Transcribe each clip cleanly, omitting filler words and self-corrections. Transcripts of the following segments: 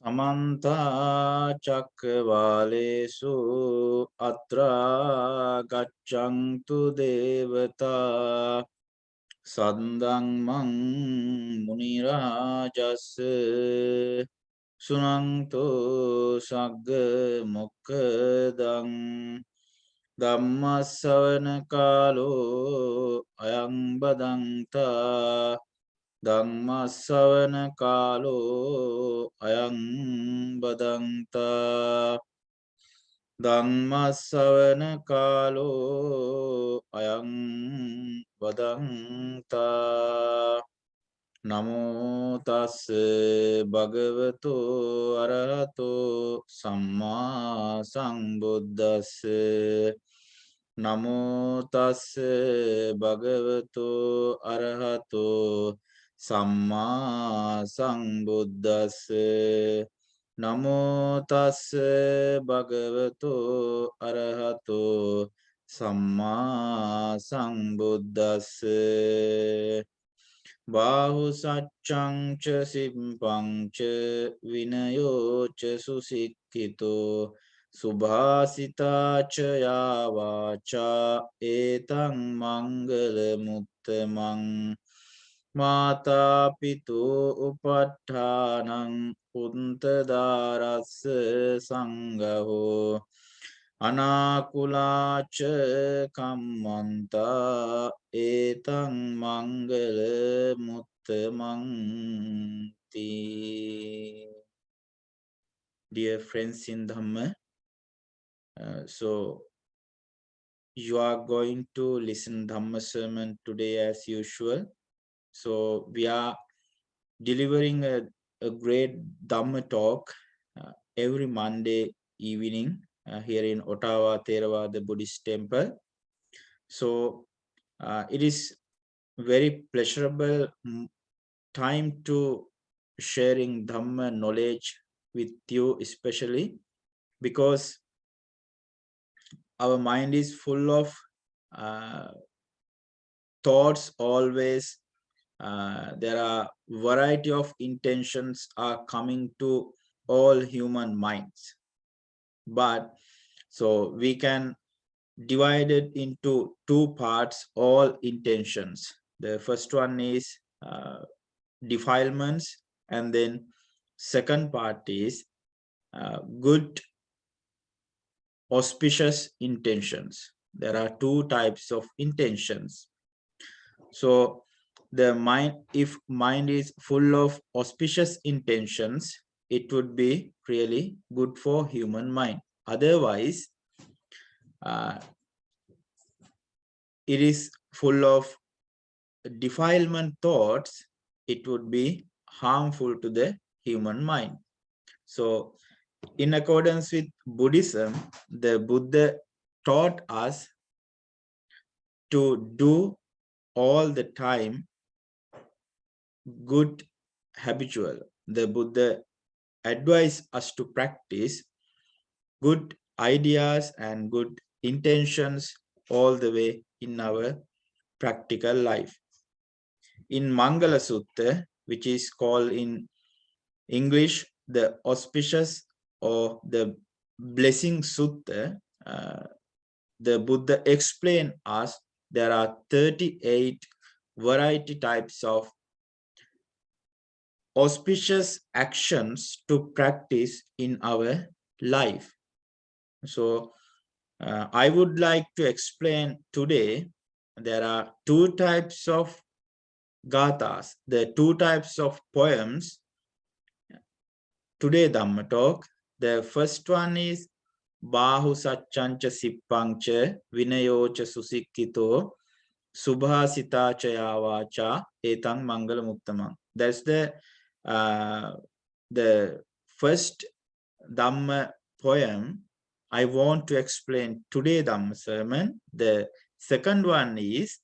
Samantha Chakravalesu Atra Gachantu Devata Sandang Mang Munirajas Sunanto Sagga Mokkadang Dhammasavana Kalo Ayang Badanta Dhammasavana Kalo Ayang Badanta Dhammasavana Kalo Ayang Badanta Namo Tassa Bhagavato Arahato Samma Sambuddhassa Namo Tassa Bhagavato Arahato Samma Sambuddhassa Namo Tassa Bhagavato Arahato Samma Sambuddhassa Bahu saccang ca simpang ca vinayo ca susikkito subhasita ca yavaca etang mangala muttamang mata pitu upatthanang untadaras sanggaho Anakulacha kammanta etang mangala muttamanti. Dear friends in Dhamma, so you are going to listen Dhamma sermon today as usual. So we are delivering a great Dhamma talk every Monday evening here in Ottawa Theravada Buddhist Temple. So it is very pleasurable time to sharing Dhamma knowledge with you, especially because our mind is full of thoughts always. There are variety of intentions are coming to all human minds, but so we can divide it into two parts, all intentions. The first one is defilements, and then second part is good auspicious intentions. There are two types of intentions. So the mind, if mind is full of auspicious intentions, it would be really good for human mind. Otherwise, it is full of defilement thoughts, it would be harmful to the human mind. So in accordance with Buddhism, the Buddha taught us to do all the time good habitual. The Buddha advised us to practice good ideas and good intentions all the way in our practical life. In Mangala Sutta, which is called in English the auspicious or the blessing Sutta, the Buddha explained us there are 38 variety types of auspicious actions to practice in our life. So I would like to explain today there are two types of gathas, the two types of poems. Today Dhamma talk, the first one is Bahu Sacchancha Sippancha Vinayocha Susikkito Subhasita Chayavacha Etang Mangala Muttamang. That's the first Dhamma poem I want to explain today Dhamma sermon. The second one is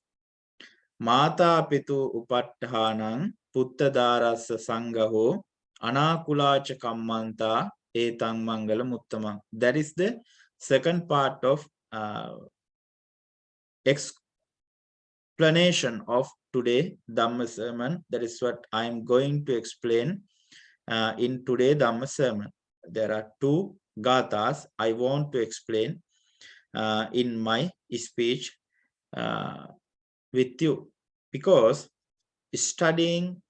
Mata Pitu Upatthanang Puttadarasa Sangaho Anakulacha Kammanta Etang Mangala Muttamang. That is the second part of explanation of today Dhamma sermon. That is what I am going to explain in today's Dhamma sermon. There are two gathas I want to explain in my speech with you, because studying,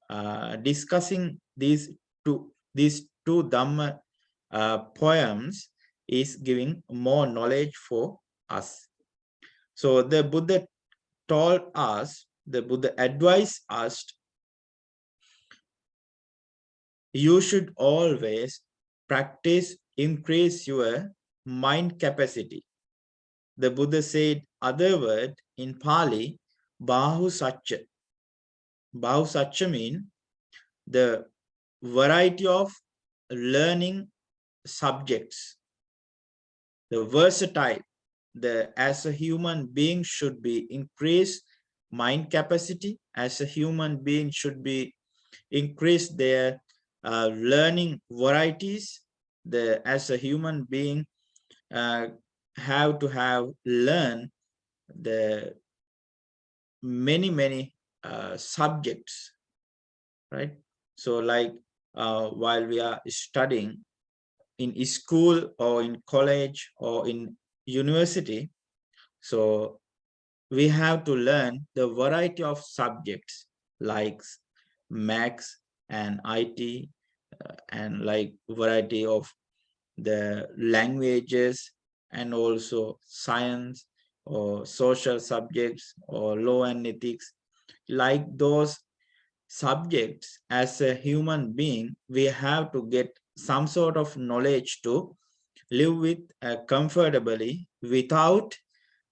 discussing these two Dhamma poems is giving more knowledge for us. So the Buddha told us, the Buddha advised us, you should always practice, increase your mind capacity. The Buddha said other word in Pali, Bahu Satcha. Bahu Satcha means the variety of learning subjects, the versatile, as a human being should be increased mind capacity, as a human being should be increase their learning varieties, as a human being have to have learn the many subjects, right? So like while we are studying in school or in college or in university, so we have to learn the variety of subjects like maths and IT, and like variety of the languages, and also science or social subjects or law and ethics. Like those subjects, as a human being, we have to get some sort of knowledge to live with comfortably without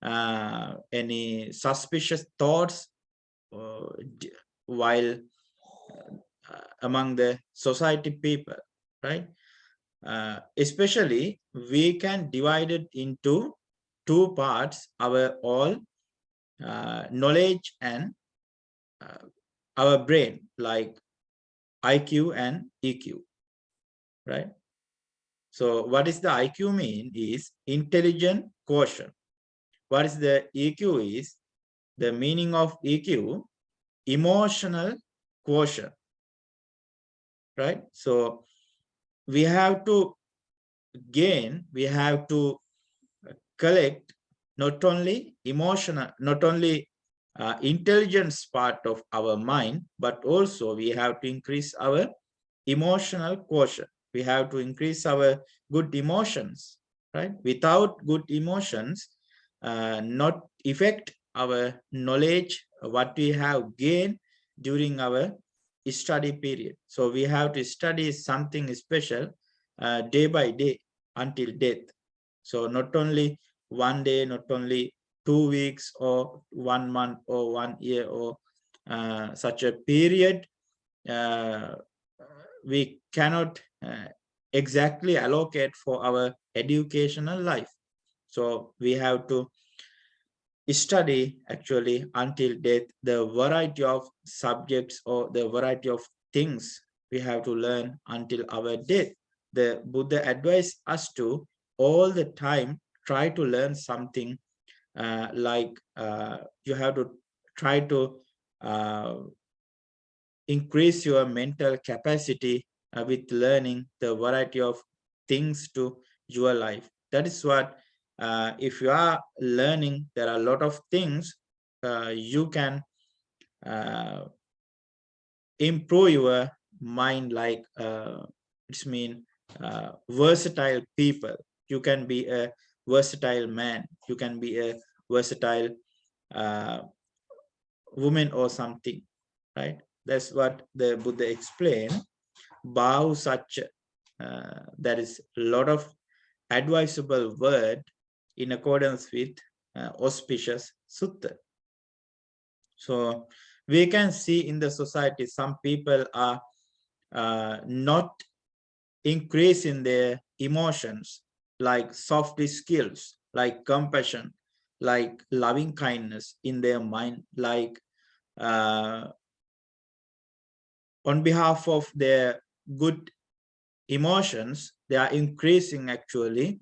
any suspicious thoughts while among the society people, right? Especially we can divide it into two parts, our all knowledge and our brain, like IQ and EQ, right? So what is the IQ mean is intelligent quotient. What is the EQ is, the meaning of EQ, emotional quotient, right? So we have to gain, we have to collect not only emotional, not only intelligence part of our mind, but also we have to increase our emotional quotient. We have to increase our good emotions, right? Without good emotions, not affect our knowledge, what we have gained during our study period. So we have to study something special day by day until death. So not only one day, not only 2 weeks or 1 month or 1 year or such a period, we cannot exactly allocate for our educational life. So we have to study actually until death the variety of subjects or the variety of things we have to learn until our death. The Buddha advised us to all the time try to learn something, you have to try to increase your mental capacity with learning the variety of things to your life. That is what, if you are learning, there are a lot of things you can improve your mind, like it's mean versatile people. You can be a versatile man, you can be a versatile uh, woman or something, right? That's what the Buddha explained. Bahu Satcha, that is a lot of advisable word in accordance with auspicious Sutta. So we can see in the society some people are not increasing their emotions, like soft skills, like compassion, like loving kindness in their mind, like on behalf of their good emotions, they are increasing actually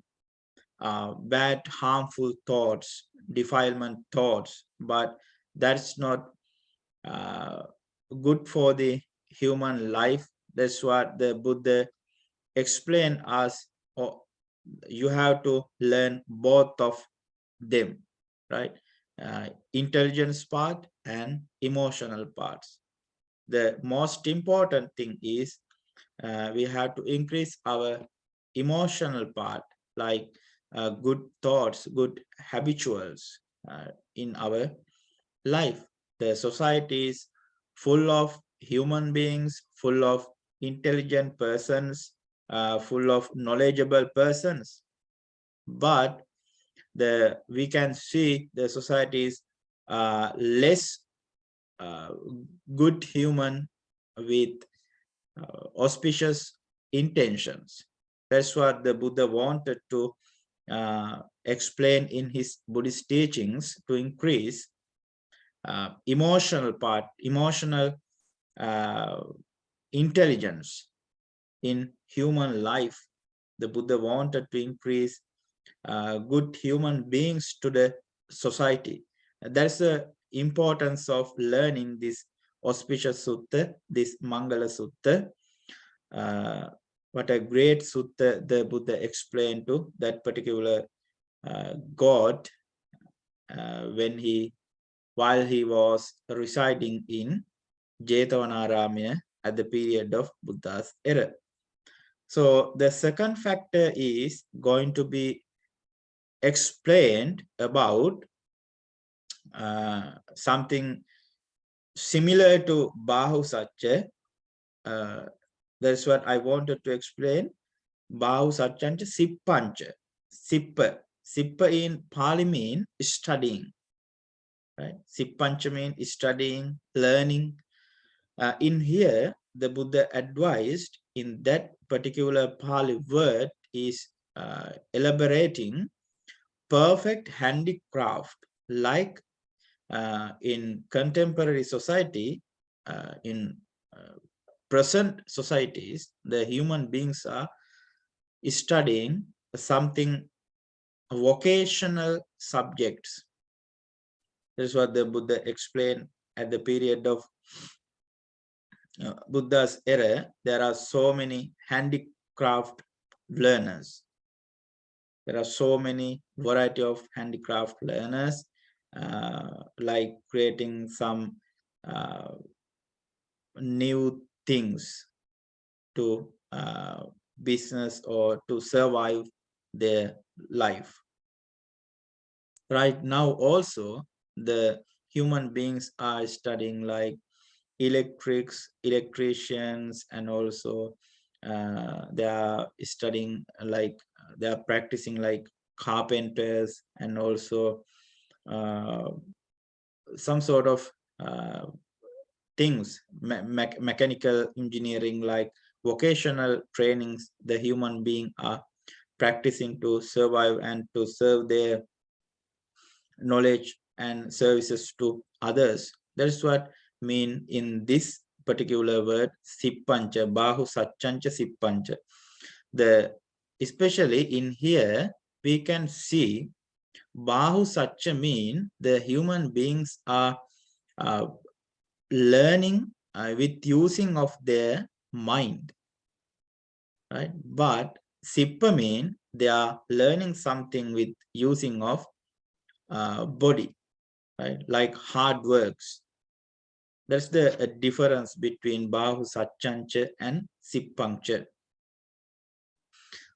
bad, harmful thoughts, defilement thoughts, but that's not good for the human life. That's what the Buddha explained us. Or you have to learn both of them, right? Intelligence part and emotional parts. The most important thing is we have to increase our emotional part, like good thoughts, good habituals in our life. The society is full of human beings, full of intelligent persons, full of knowledgeable persons. But we can see the society is less uh, good human with auspicious intentions. That's what the Buddha wanted to explain in his Buddhist teachings, to increase emotional part, emotional uh, intelligence in human life. The Buddha wanted to increase good human beings to the society. That's the importance of learning this auspicious sutta, this Mangala Sutta. What a great sutta the Buddha explained to that particular god while he was residing in Jetavanaramaya at the period of Buddha's era. So the second factor is going to be explained about something similar to Bahu Satcha. That's what I wanted to explain. Bahu Satchancha Sippancha. Sippa. Sippa in Pali mean studying. Right? Sippancha mean studying, learning. In here, the Buddha advised in that particular Pali word is elaborating perfect handicraft, like in contemporary society, in present societies, the human beings are studying something vocational subjects. That's what the Buddha explained at the period of Buddha's era. There are so many handicraft learners. There are so many variety of handicraft learners, like creating some new things to business or to survive their life. Right now also, the human beings are studying like electricians, and also they are studying like they are practicing like carpenters, and also some sort of things, mechanical engineering, like vocational trainings the human being are practicing to survive and to serve their knowledge and services to others. That's what mean in this particular word Sippancha, Bahu Satchancha Sippancha. Especially in here we can see Bahu Satcha mean the human beings are learning with using of their mind, right? But Sippa mean they are learning something with using of body, right? Like hard works. That's the difference between Bahu Satchancha and Sippancha.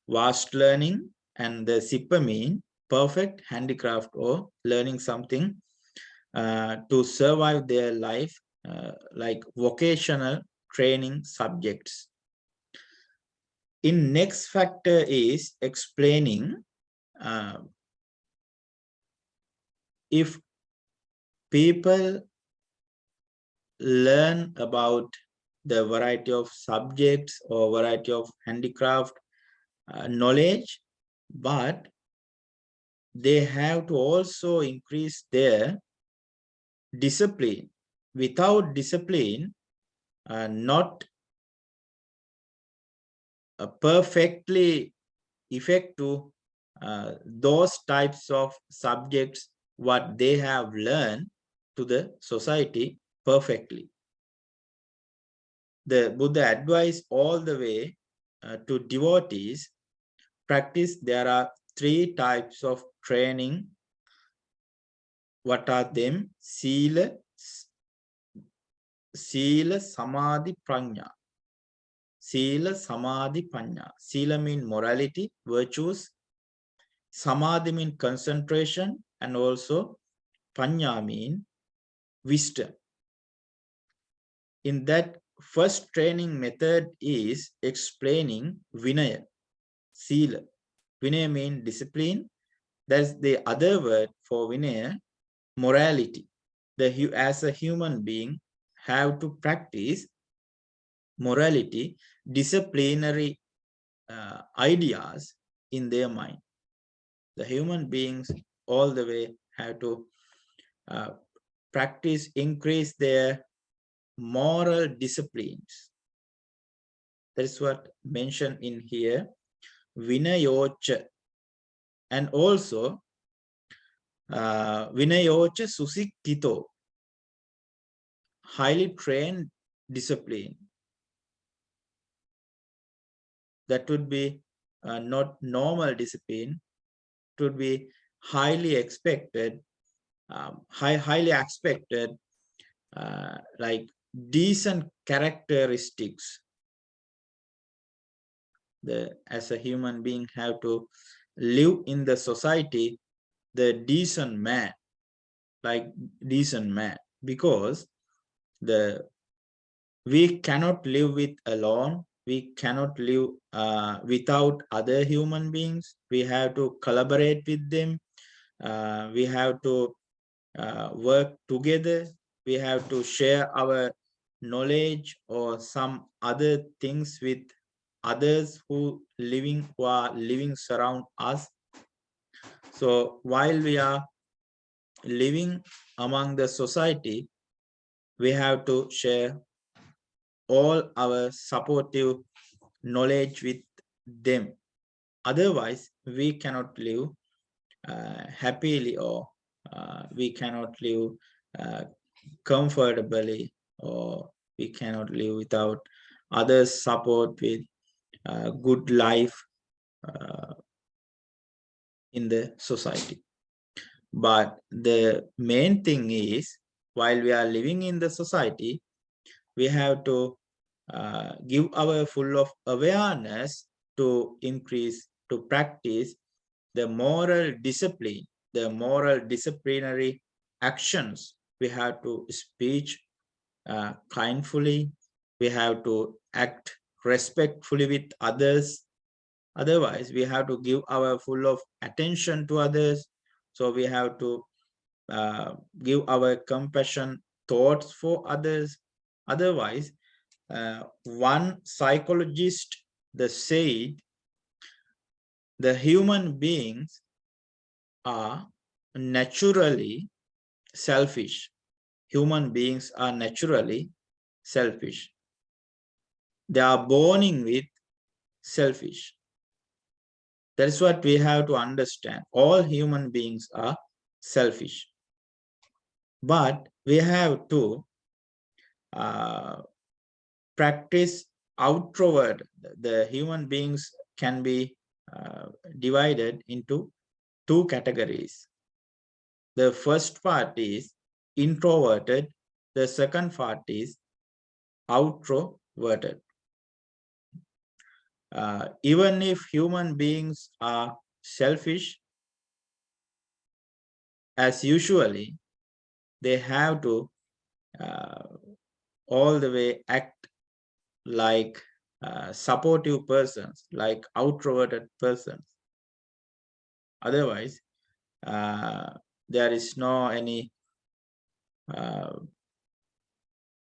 Vast learning and the Sippa mean perfect handicraft, or learning something to survive their life, like vocational training subjects. In next factor is explaining if people learn about the variety of subjects or variety of handicraft knowledge, but they have to also increase their discipline. Without discipline, not perfectly effective those types of subjects what they have learned to the society perfectly. The Buddha advised all the way to devotees practice. There are 3 types of training. What are them? Sila, Samadhi, Prajna. Sila, Samadhi, Prajna. Sila means morality, virtues. Samadhi means concentration, and also Prajna means wisdom. In that first training method is explaining Vinaya, Sila. Vinaya means discipline. That's the other word for Vinaya, morality. As a human being, have to practice morality, disciplinary ideas in their mind. The human beings all the way have to practice, increase their moral disciplines. That is what mentioned in here, Vinayocha, and also Vinayocha Susikkito, highly trained discipline. That would be not normal discipline. It would be highly expected, highly expected, like decent characteristics. As a human being have to live in the society, the decent man, like decent man, because we cannot live with alone. We cannot live without other human beings. We have to collaborate with them. We have to work together. We have to share our knowledge or some other things with others who are living around us. So while we are living among the society, we have to share all our supportive knowledge with them. Otherwise, we cannot live happily, or we cannot live comfortably, or we cannot live without others' support with good life in the society. But the main thing is, while we are living in the society, we have to give our full of awareness to increase, to practice the moral discipline, the moral disciplinary actions. We have to speak kindly. We have to act respectfully with others. Otherwise, we have to give our full of attention to others. So we have to give our compassion thoughts for others. Otherwise, one psychologist said the human beings are naturally selfish. Human beings are naturally selfish. They are born with selfish. That is what we have to understand. All human beings are selfish. But we have to practice outward. The human beings can be divided into 2 categories. The first part is introverted. The second part is outroverted. Even if human beings are selfish, as usually, they have to all the way act like supportive persons, like outroverted persons. Otherwise, there is no any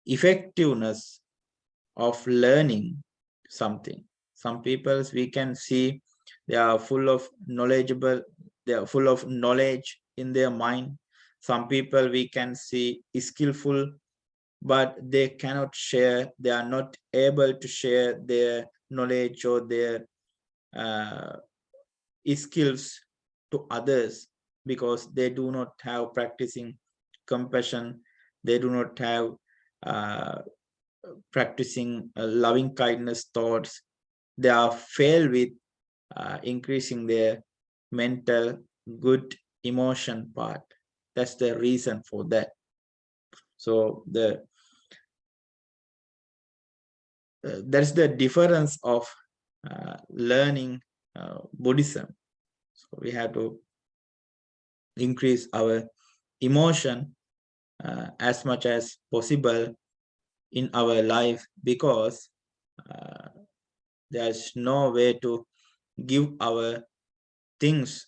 effectiveness of learning something. Some people we can see they are full of knowledgeable, they are full of knowledge in their mind. Some people we can see skillful, but they cannot share, they are not able to share their knowledge or their skills to others, because they do not have practicing compassion. They do not have practicing loving kindness thoughts, they are fail with increasing their mental good emotion part. That's the reason for that. So that's the difference of learning Buddhism. So we have to increase our emotion as much as possible in our life, because there's no way to give our things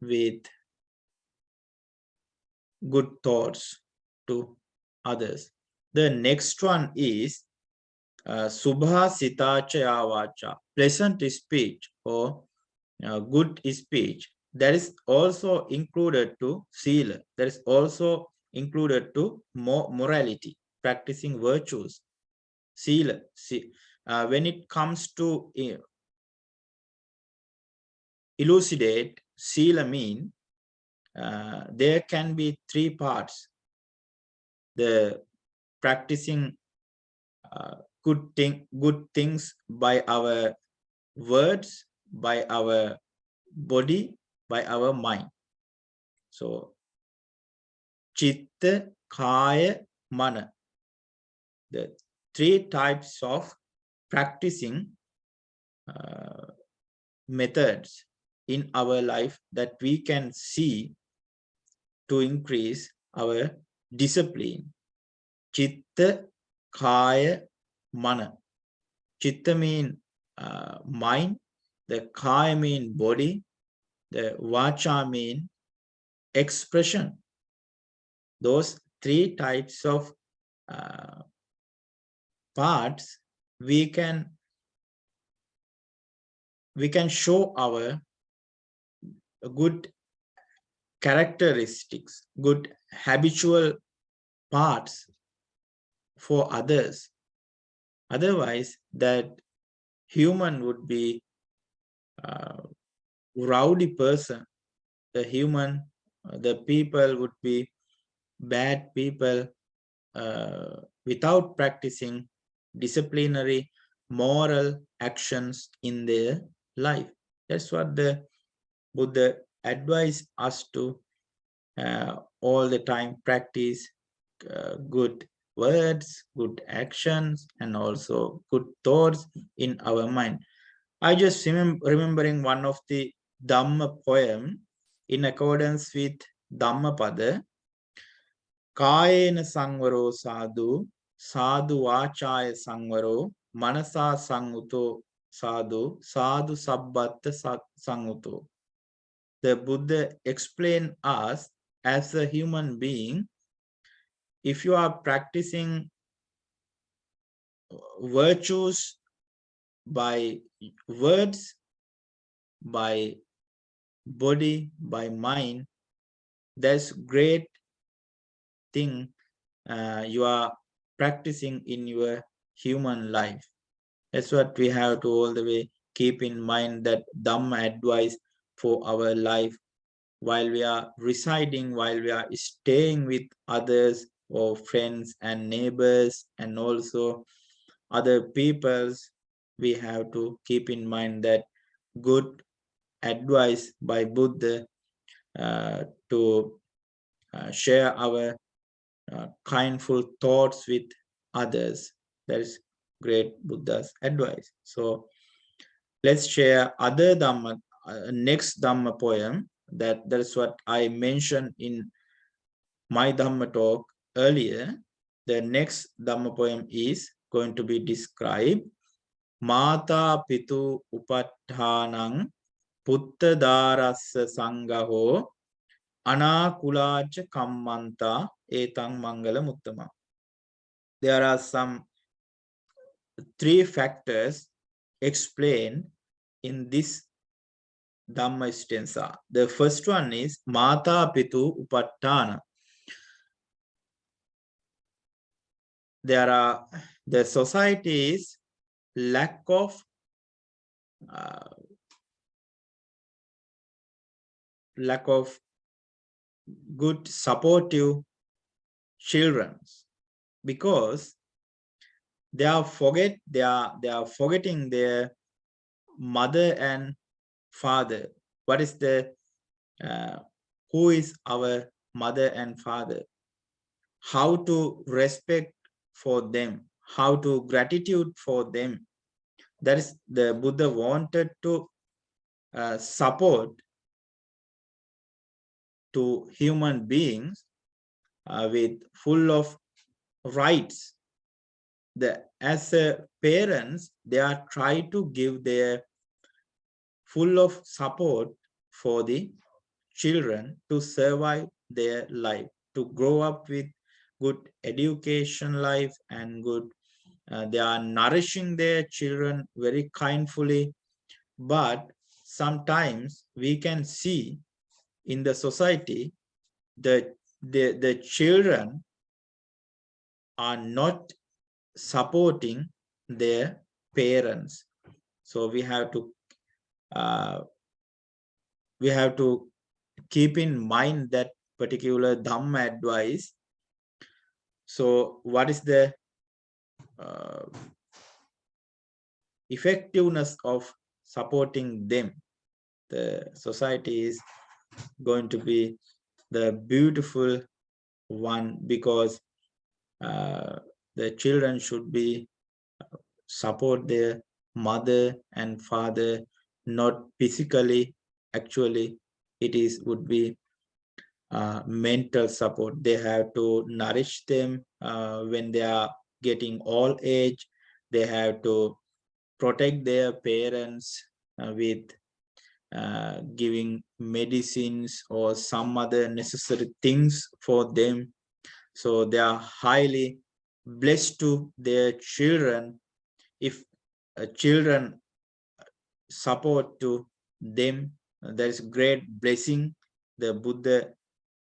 with good thoughts to others. The next one is Subha Sitacha Vacha, pleasant speech or good speech. That is also included to Sila. That is also included to morality, practicing virtues. Sila. When it comes to elucidate, Sila mean there can be three parts. The practicing good things by our words, by our body, by our mind. So Chitta, Kaya, Mana. The three types of practicing methods in our life that we can see to increase our discipline. Chitta, Kaya, Mana. Chitta mean mind, the Kaya mean body, the Vacha mean expression. Those three types of parts we can show our good characteristics, good habitual parts for others. Otherwise, that human would be a rowdy person. The human, the people would be bad people without practicing disciplinary moral actions in their life. That's what the Buddha advised us to all the time practice good words, good actions, and also good thoughts in our mind. I just remembering one of the Dhamma poem in accordance with Dhammapada. Kayena sangvaro sadhu, sadhu vachaya sangvaro, manasa sanguto sadhu, sadhu sabbatta sanguto. The Buddha explained us as a human being, if you are practicing virtues by words, by body, by mind, that's great thing you are practicing in your human life. That's what we have to all the way keep in mind, that Dhamma advice for our life while we are residing, while we are staying with others or friends and neighbors and also other peoples. We have to keep in mind that good advice by Buddha to share our kindful thoughts with others. That is great Buddha's advice. So let's share other Dhamma, next Dhamma poem. That's what I mentioned in my Dhamma talk earlier. The next Dhamma poem is going to be described. Mata pitu upattanang putta darassa sangaho anakulacha kammanta etang mangala muttama. There are some three factors explained in this Dhamma stanza. The first one is Mata Pitu Upattana. The society's lack of good supportive children, because they are forgetting their mother and father. What is the who is our mother and father? How to respect for them, how to gratitude for them. That is the Buddha wanted to support to human beings with full of rights. As a parents, they are trying to give their full of support for the children to survive their life, to grow up with good education life and good. They are nourishing their children very kindly, but sometimes we can see in the society that the children are not supporting their parents. So uh, we have to keep in mind that particular Dhamma advice. So what is the uh, effectiveness of supporting them? The society is going to be the beautiful one, because the children should be support their mother and father, not physically. Actually, would be mental support. They have to nourish them when they are getting old age. They have to protect their parents with giving medicines or some other necessary things for them. So they are highly blessed to their children if children support to them. There is great blessing. The Buddha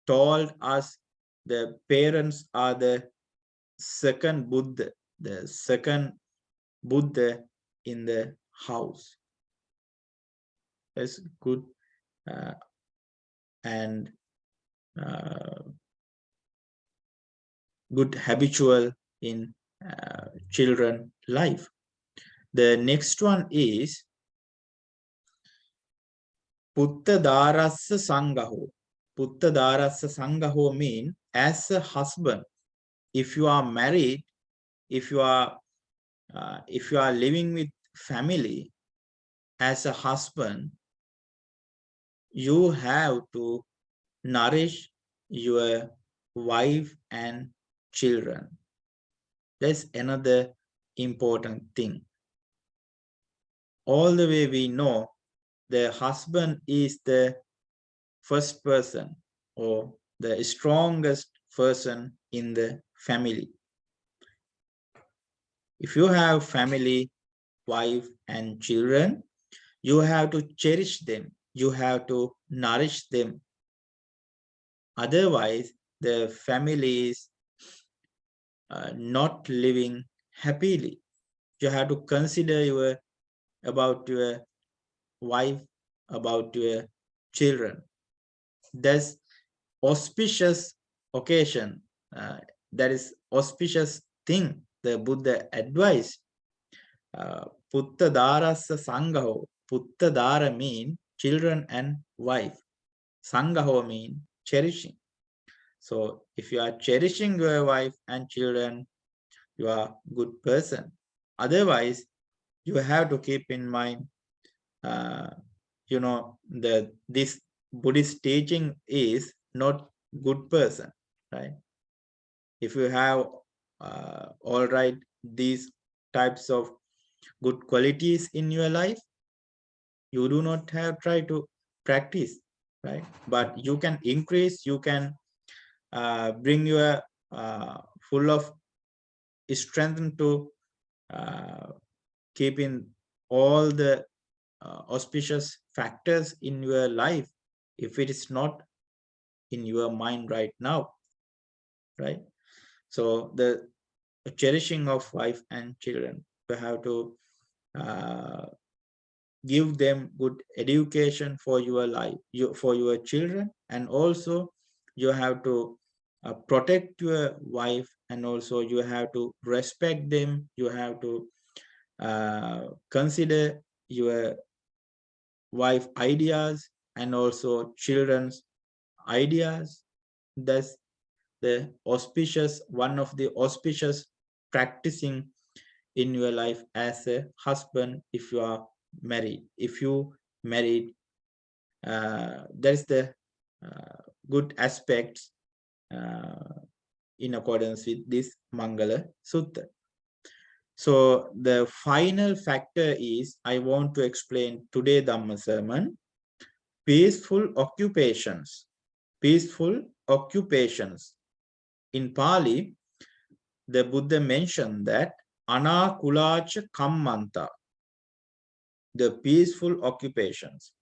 told us the parents are the second Buddha, the second Buddha in the house. That's good and good habitual in children life. The next one is Putta Darassa Sangaho. Putta Darassa Sangaho mean as a husband, if you are married, if you are living with family, as a husband, you have to nourish your wife and children. That's another important thing. All the way we know the husband is the first person or the strongest person in the family. If you have family, wife and children, you have to cherish them. You have to nourish them. Otherwise, the family is not living happily. You have to consider about your wife, about your children. That's auspicious occasion. That is auspicious thing. The Buddha advised. Putta Darasa Sangaho. Putta Dara mean children and wife. Sangaho mean cherishing. So if you are cherishing your wife and children, you are a good person. Otherwise, you have to keep in mind, this Buddhist teaching is not good person, right? If you have all right these types of good qualities in your life, you do not have try to practice, right? But you can increase, you can bring your full of strength to keep in all the auspicious factors in your life if it is not in your mind right now, right? So the cherishing of wife and children, you have to give them good education for your life, for your children, and also you have to protect your wife and also you have to respect them. You have to consider your wife ideas and also children's ideas. That's the auspicious, one of the auspicious practicing in your life as a husband. If you are married, if you married, that's the good aspects in accordance with this Mangala Sutta. So the final factor is, I want to explain today Dhamma sermon, peaceful occupations. Peaceful occupations. In Pali, the Buddha mentioned that anakulacha kammanta, the peaceful occupations.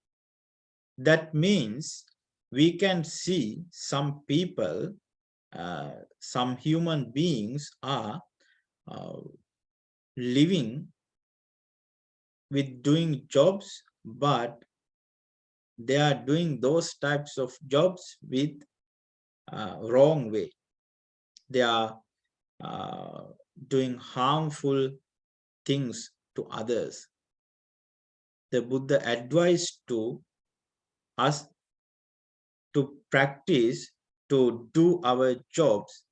That means we can see some people, some human beings are living with doing jobs, but they are doing those types of jobs with wrong way. They are doing harmful things to others. The Buddha advised to us to practice to do our jobs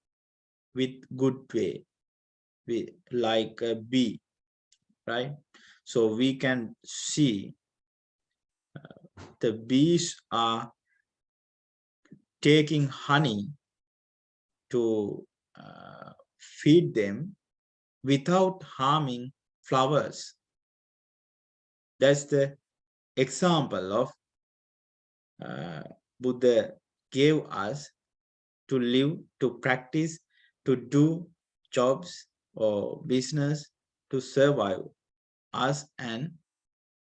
with good way, like a bee, right? So we can see the bees are taking honey to feed them without harming flowers. That's the example of Buddha gave us to live, to practice, to do jobs or business to survive us and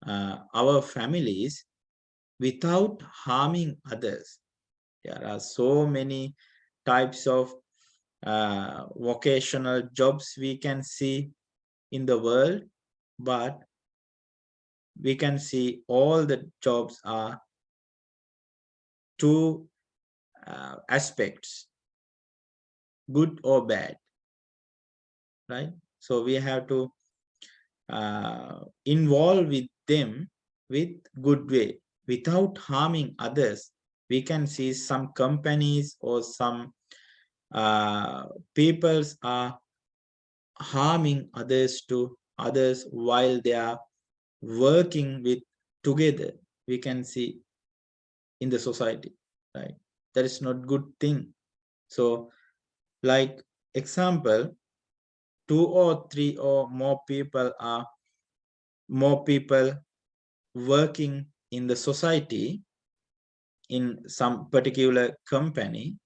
our families without harming others. There are so many types of vocational jobs we can see in the world, but we can see all the jobs are two aspects, good or bad, right? So we have to involve with them with good way without harming others. We can see some companies or some peoples are harming others while they are working with together. We can see in the society, right? That is not good thing. So like example, 2 or 3 or more people working in the society in some particular company.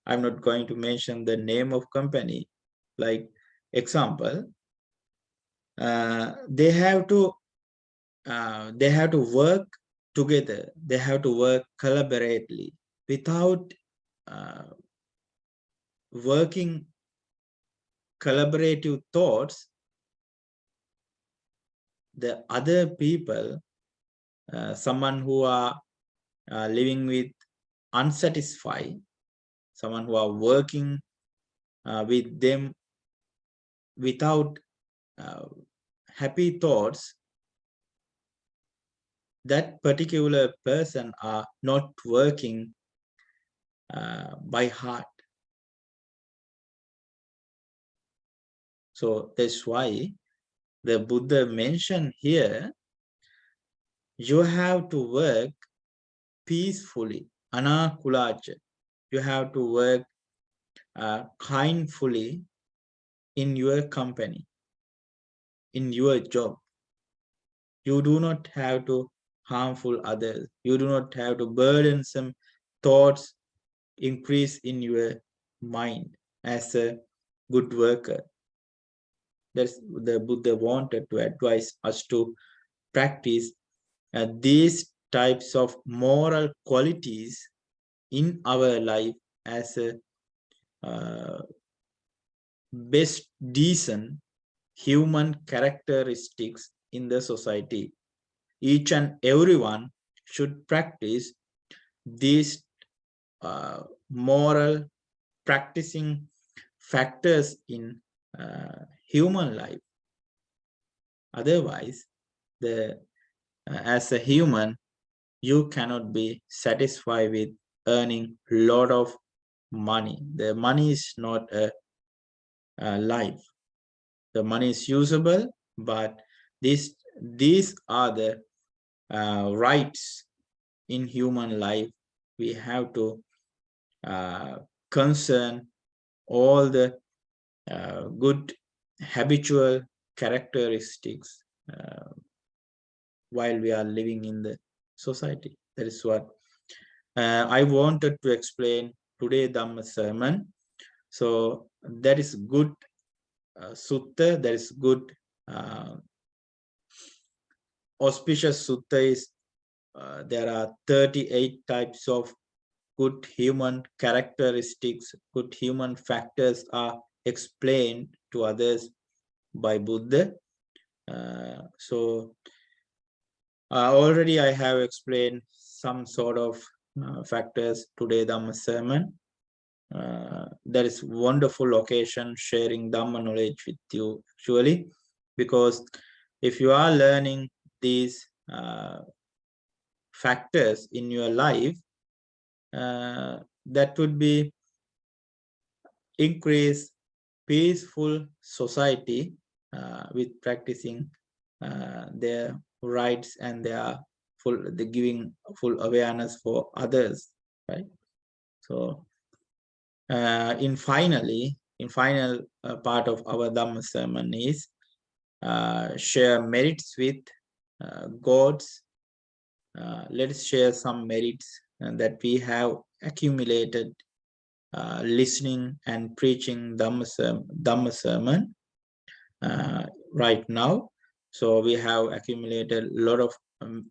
I'm not going to mention the name of company. Like example, they have to work together. They have to work collaboratively. Without working collaborative thoughts, the other people, someone who are living with unsatisfied, someone who are working with them without happy thoughts, that particular person are not working by heart. So that's why the Buddha mentioned here, you have to work peacefully, anakulacha. You have to work kindly in your company, in your job. You do not have to harmful others. You do not have to burdensome thoughts increase in your mind as a good worker. That's the Buddha wanted to advise us to practice these types of moral qualities in our life as a best decent human characteristics in the society. Each and everyone should practice these moral practicing factors in human life. Otherwise, as a human, you cannot be satisfied with earning a lot of money. The money is not a life. The money is usable, but these are the rights in human life. We have to concern all the good habitual characteristics while we are living in the society. That is what I wanted to explain today Dhamma sermon. So that is good sutta, that is good auspicious sutta is there are 38 types of good human characteristics, good human factors are explained to others by Buddha. So already I have explained some sort of factors today Dhamma sermon. That is wonderful occasion sharing Dhamma knowledge with you actually, because if you are learning these factors in your life, that would be increase peaceful society with practicing their rights and their the giving full awareness for others, right? So in final part of our Dhamma sermon is share merits with gods. Let us share some merits that we have accumulated listening and preaching Dhamma sermon right now. So we have accumulated a lot of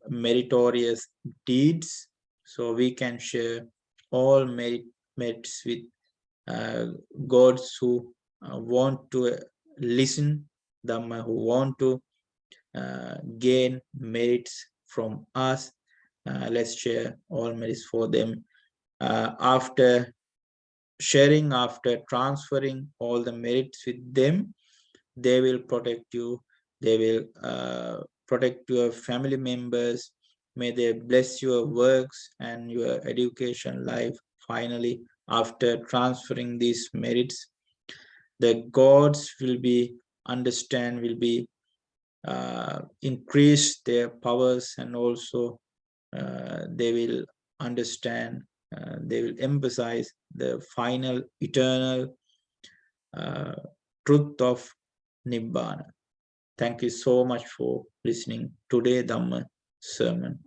meritorious deeds. So we can share all merits with gods who want to listen Dhamma, who want to gain merits from us. Let's share all merits for them. After sharing, after transferring all the merits with them, they will protect you. They will protect your family members. May they bless your works and your education life. Finally, after transferring these merits, the gods will be will be increase their powers, and also they will understand, they will emphasize the final eternal truth of Nibbana. Thank you so much for listening today Dhamma sermon.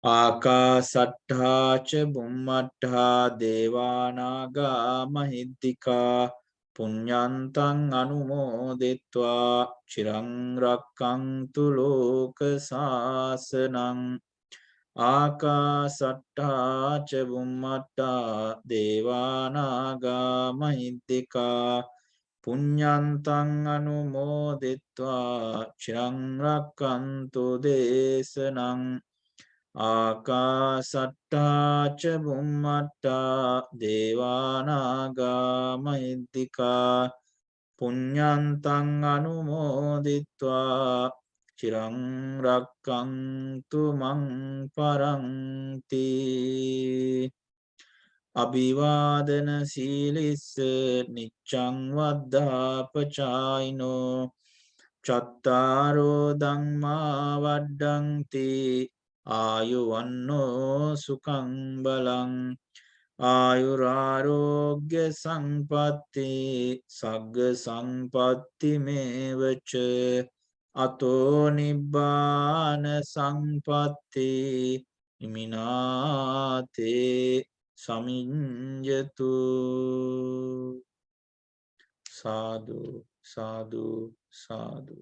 Akasattha ca bummattha devanaga mahiddika punyantang anumodetva chirang rakkantu loka sasanang. Akasattha ca bummattha devanaga mahiddika punyantang anumodetva chirang rakkantu desanang. Akasattha ca bummattha devanaga mahiddika punyantang anumoditva chirang rakkantu mang paranti. Abhivadana silissa niccang vaddhapachayino chattaro dhamma vaddanti Ayuvanno sukhang balang ayurarogya sampatti sagga sampatti mevacha ato nibbana sampatti iminate saminjatu. Sadhu, sadhu, sadhu.